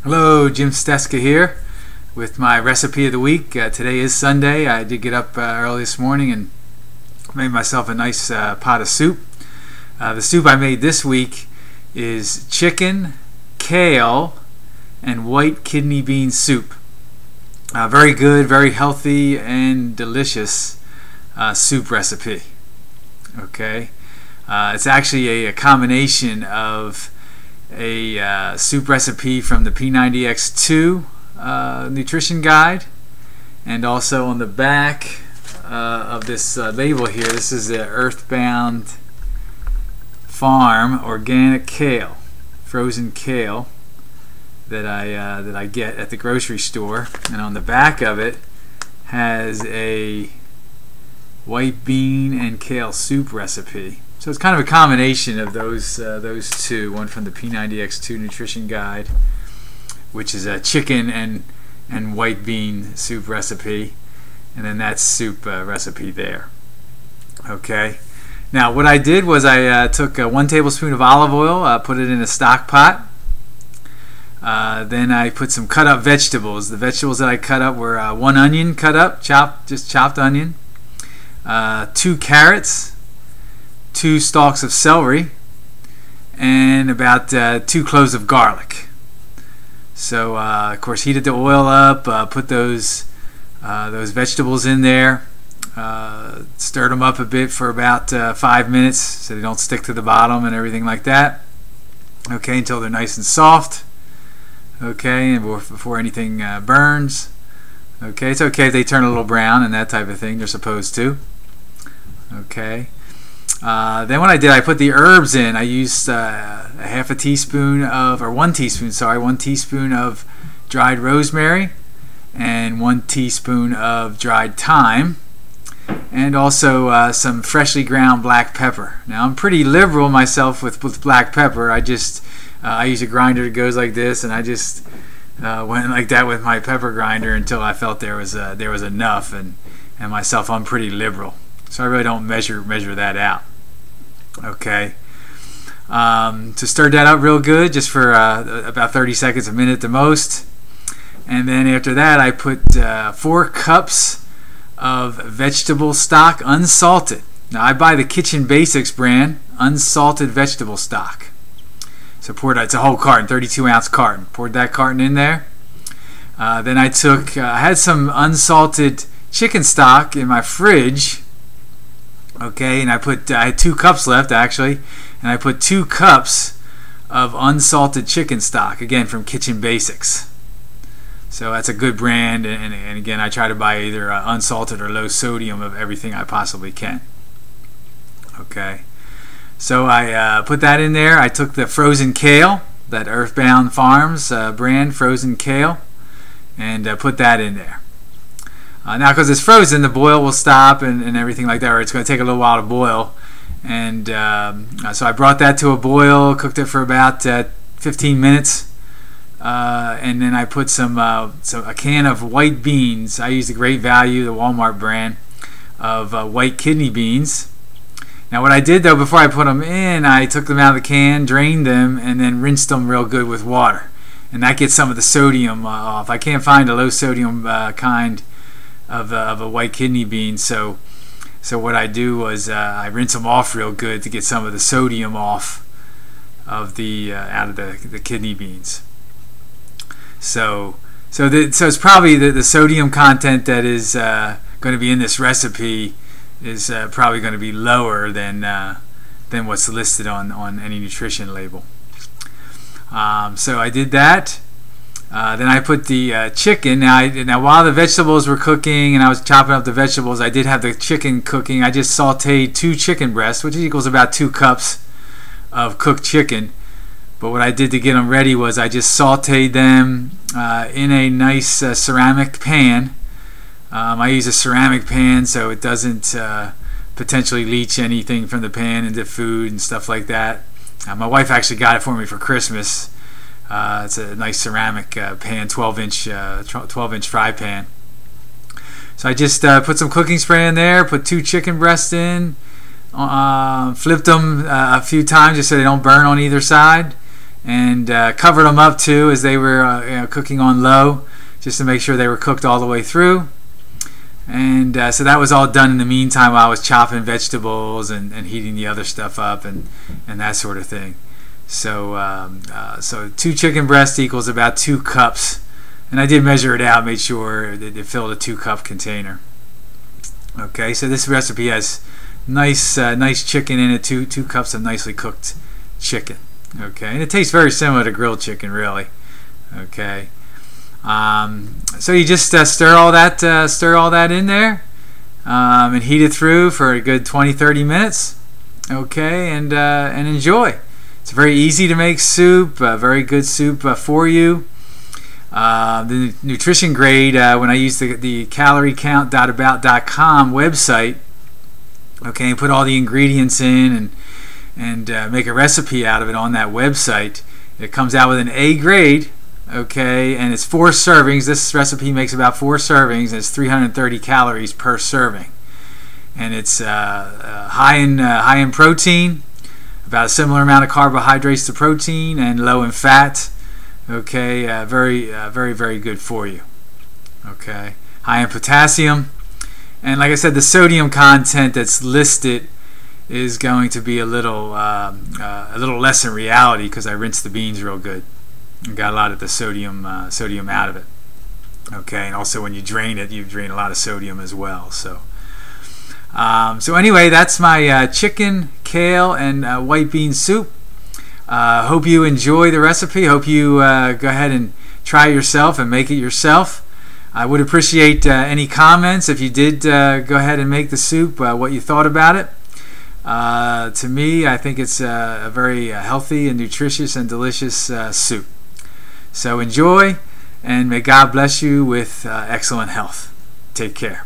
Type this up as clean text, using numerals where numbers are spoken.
Hello, Jim Steska here with my recipe of the week. Today is Sunday. I did get up early this morning and made myself a nice pot of soup. The soup I made this week is chicken, kale, and white kidney bean soup. Very good, very healthy, and delicious soup recipe. Okay, it's actually a combination of a soup recipe from the P90X2 nutrition guide, and also on the back of this label here, this is the Earthbound Farm organic kale, frozen kale that I get at the grocery store, and on the back of it has a white bean and kale soup recipe. So it's kind of a combination of those two, one from the P90X2 nutrition guide, which is a chicken and white bean soup recipe, and then that soup recipe there. Okay, now what I did was I took 1 tablespoon of olive oil, put it in a stock pot. Then I put some cut up vegetables. The vegetables that I cut up were 1 onion cut up, just chopped onion, 2 carrots, 2 stalks of celery, and about 2 cloves of garlic. So of course heated the oil up, put those vegetables in there, stirred them up a bit for about 5 minutes so they don't stick to the bottom and everything like that. Okay, until they're nice and soft. Okay, and before anything burns. Okay, it's okay if they turn a little brown and that type of thing. They're supposed to. Okay. Then what I did, I put the herbs in. I used a half a teaspoon of, or 1 teaspoon, sorry, 1 teaspoon of dried rosemary and 1 teaspoon of dried thyme, and also some freshly ground black pepper. Now I'm pretty liberal myself with black pepper. I use a grinder that goes like this, and I just went like that with my pepper grinder until I felt there was enough, and myself, I'm pretty liberal. So I really don't measure that out. Okay. To stir that up real good, just for about 30 seconds, a minute at the most. And then after that, I put 4 cups of vegetable stock, unsalted. Now I buy the Kitchen Basics brand, unsalted vegetable stock. So it's a whole carton, 32-ounce carton. Poured that carton in there. Then I had some unsalted chicken stock in my fridge. Okay, and I had 2 cups left actually, and I put 2 cups of unsalted chicken stock, again from Kitchen Basics. So that's a good brand, and again, I try to buy either unsalted or low sodium of everything I possibly can. Okay, so I put that in there. I took the frozen kale, that Earthbound Farms brand frozen kale, and put that in there. Now, because it's frozen, the boil will stop and everything like that, or it's going to take a little while to boil. And so I brought that to a boil, cooked it for about 15 minutes, and then I put a can of white beans. I use the Great Value, the Walmart brand, of white kidney beans. Now what I did though, before I put them in, I took them out of the can, drained them, and then rinsed them real good with water. And that gets some of the sodium off. I can't find a low sodium kind of a white kidney bean, so what I do was I rinse them off real good to get some of the sodium off of out of the kidney beans. So it's probably the sodium content that is going to be in this recipe is probably going to be lower than what's listed on any nutrition label. So I did that. Then I put the chicken. Now while the vegetables were cooking and I was chopping up the vegetables, I did have the chicken cooking. I just sauteed 2 chicken breasts, which equals about 2 cups of cooked chicken. But what I did to get them ready was I just sauteed them in a nice ceramic pan. I use a ceramic pan so it doesn't potentially leach anything from the pan into food and stuff like that. My wife actually got it for me for Christmas. It's a nice ceramic pan, 12-inch fry pan. So I just put some cooking spray in there, put 2 chicken breasts in, flipped them a few times just so they don't burn on either side, and covered them up too as they were cooking on low, just to make sure they were cooked all the way through. And so that was all done in the meantime while I was chopping vegetables and heating the other stuff up and that sort of thing. So so 2 chicken breasts equals about 2 cups, and I did measure it out, made sure that it filled a 2-cup container. Okay, so this recipe has nice chicken in it, 2 cups of nicely cooked chicken. Okay, and it tastes very similar to grilled chicken, really. Okay. So you just stir all that in there, and heat it through for a good 20-30 minutes. Okay, and enjoy. It's very easy to make soup, very good soup for you. The nutrition grade, when I use the caloriecount.about.com website, okay, and put all the ingredients in and make a recipe out of it on that website, it comes out with an A grade. Okay, and it's 4 servings. This recipe makes about 4 servings, and it's 330 calories per serving. And it's high in protein, about a similar amount of carbohydrates to protein, and low in fat. Okay, very good for you. Okay, high in potassium, and like I said, the sodium content that's listed is going to be a little less in reality because I rinsed the beans real good. Got a lot of the sodium out of it. Okay, and also when you drain it, you drain a lot of sodium as well. So anyway, that's my chicken, kale, and white bean soup. Hope you enjoy the recipe. Hope you go ahead and try it yourself and make it yourself. I would appreciate any comments if you did go ahead and make the soup, what you thought about it. To me, I think it's a very healthy and nutritious and delicious soup. So enjoy, and may God bless you with excellent health. Take care.